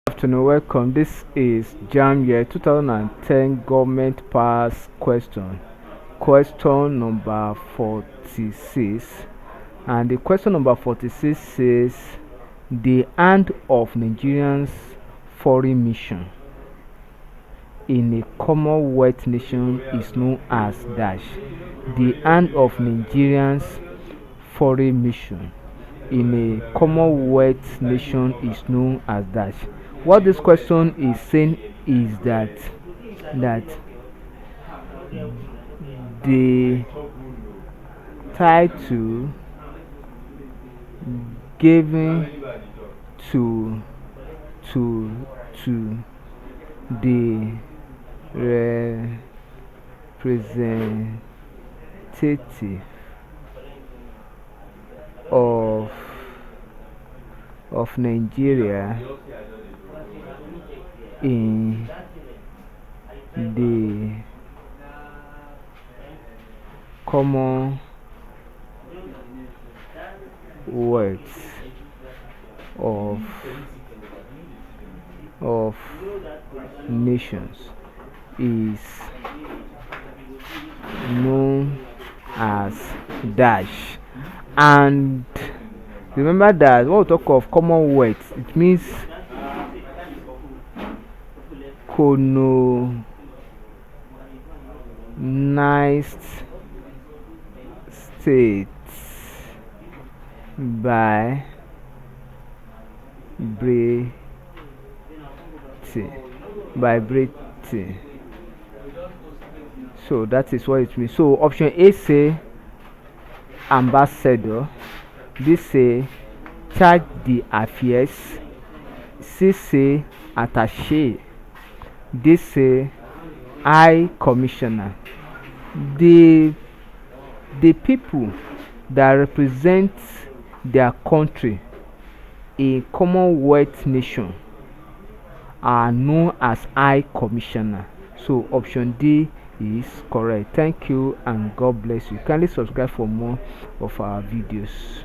Afternoon, welcome. This is Jamb year 2010 government pass question number 46, and the question number 46 says the hand of Nigerians foreign mission in a Commonwealth nation is known as dash. The hand of Nigerians foreign mission in a Commonwealth nation is known as dash. What this question is saying is that the title given to to the representative of Nigeria in the Commonwealth of nations is known as dash. And remember that when we talk of Commonwealth, it means colonized states by Britain. So that is what it means. So option A say ambassador, B say charge d'affaires, C say attaché, D say high commissioner. The people that represent their country in Commonwealth nation are known as high commissioner. So option D is correct. Thank you and God bless you. Kindly subscribe for more of our videos.